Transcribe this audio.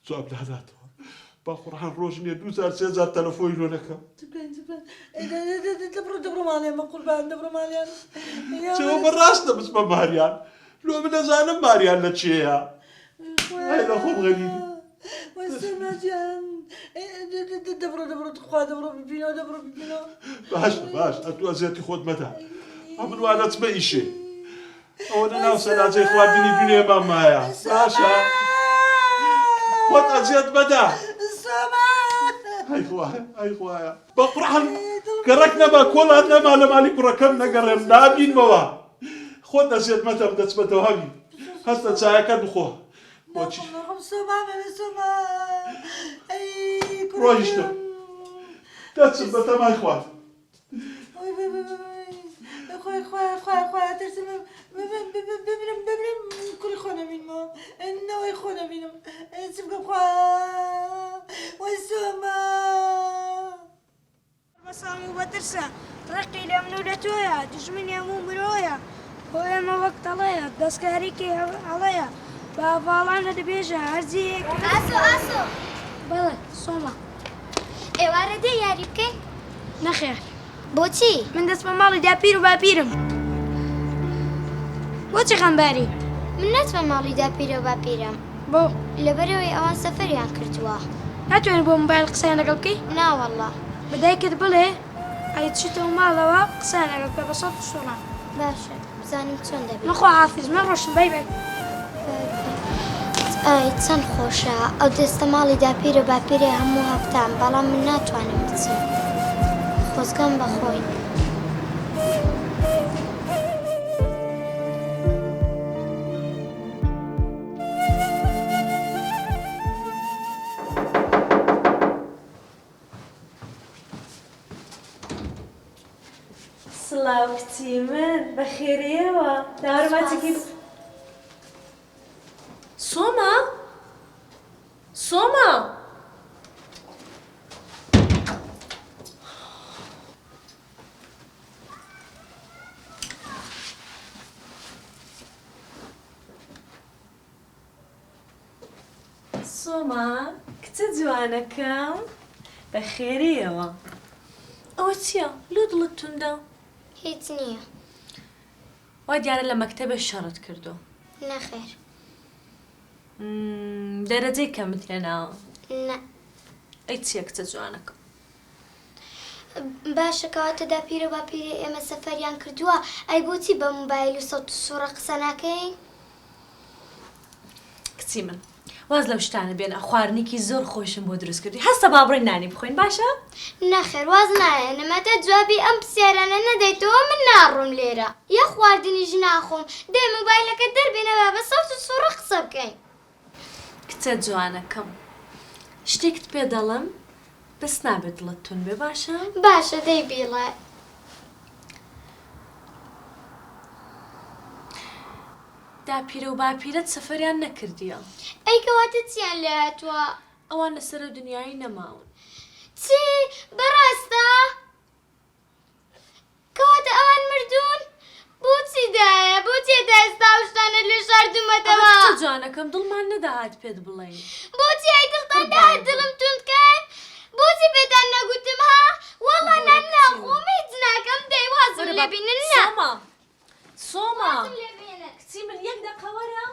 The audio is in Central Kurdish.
جواب داداتەوە با قورحان ڕۆژ نییە 2000 تەلەفۆی لۆ نەکەم دەبڕۆ ماڵێمە قوربان دەبڕۆ ماڵیان چەوە بەڕاستە بچمە ماریان لۆ من دەزانم ماریان لە چێیە ئەی لە خۆم غەریبی وەسەماجان دەبڕۆ خوا دەبڕۆ ببینەوە دەبڕۆ ببینەوە باش ئەتو ئەزیەتی خۆت مەدە ئەمن وا دەچمە ئیشێ ئەوە ناو سەلاجەی خواردنی دوێمان مایە باشە خۆت ئەزیەت مەدە ئەی خوایە بە قورحان گەڕەک نەما کۆڵات نەما لە مالی کوڕەکەم نەگەڕێم نابینمەوە خۆت ئەزیەت مەدە دەچمەتەوە هەمی هەستە چایەکە بخۆ بۆچی ڕۆیشتم دەچم بە تەمای خوارد خۆی ترسم ببرم کوڕی خۆ نەبینمەوە نەوەی خۆ نەبینم چ بکەم خوا وەی سۆما بەساڵ و بەترسە ڕقی لە من و لە تۆیە دژمنی هەموو مرۆیە بۆ ئێمە وەک دەڵەیە دەستکاریکی هەڵەیە بە ئەڤاڵانە دەبێژە هەرزیەک ئاسۆ بەڵێ سۆما ئێوارە دێ یاری بکەین نەخێر بۆچی؟ من دەست بە ماڵی داپیر و باپیرم بۆچی خەمباری؟ من نەچمە ماڵی داپیرە و باپیرم بۆ لەبەرەوەی ئەوان سەفەریان کردووە ناتوانێت بۆ موبایل قسەیان لەگەڵ بکەی؟ ناوەڵڵا بەدایکت بڵێ ئەیچیتەوە ماڵەوە قسەیان لەگەڵ بکە بە سەڵ و سۆڵان باشە بزانم چۆن دەبێت نەخوا حافیز من ڕۆشن بای بای ئای چەند خۆشە ئەو دەستە ماڵی داپیرە باپیرێ هەموو هەفتان بەڵام من ناتوانم بچم خۆزگەم بەخۆی سڵاو کچی من بەخێرەیەوە داوەڕماچێکی سۆما سۆما سۆما کچە جوانەکەم بەخێرەیەوە ئەوە چییە؟ لۆ دڵت توندە؟ هیچ نییە وا دیارە لە مەکتەبە شەڕت کردو نەخێر دەرەجەی کەمت لێناوە نە ئەی چییە کچە جوانەکەم باشە کەواتە داپیرە و باپیرێ ئێمە سەفەریان کردووە ئەی بۆچی بە موبایل و سەوت و سوورە قسە ناکەین؟ کچی من واز لەو شتانە بێنە خواردنێکی زۆر خۆشم بۆ دروست کردی هەستە با بڕۆین نانی بخۆین باشە؟ نەخێر واز نایە نەمەتە جوابی ئەم پرسیارانە نەدەیتەوە من ناڕۆم لێرە یە خواردنیش ناخۆم دێ موبایلەکە دەربێنەوە بە سەوت و سوورە قسە بکەین کچە جوانەکەم شتێکت پێ دەڵم بەس نابێت دڵت تون بێ باشە؟ باشە دەی بیڵێ داپیرە و باپیرەت سەفەریان نەکردیە ئەی کەواتە چیان لێ هاتووە؟ ئەوان لەسەر دنیای نەماون چی بەڕاستە؟ کەواتە ئەوان مردوون؟ بۆچی دایە بۆچی هێتا ئێستا ئەو شتانە لێ شاردوومەتەوە؟ کچە جوانەکەم دڵمان نەداهات پێت بڵێین بۆچی ئەی دڵتان داهات دڵم توندکەن؟ بۆچی پێتان نەگوتم ها؟ وەڵا نان ناخۆم هیچ ناکەم دەی وازم لێ بینن نا سۆما سۆما لێ بینن کچی من یەک دەقە وەرە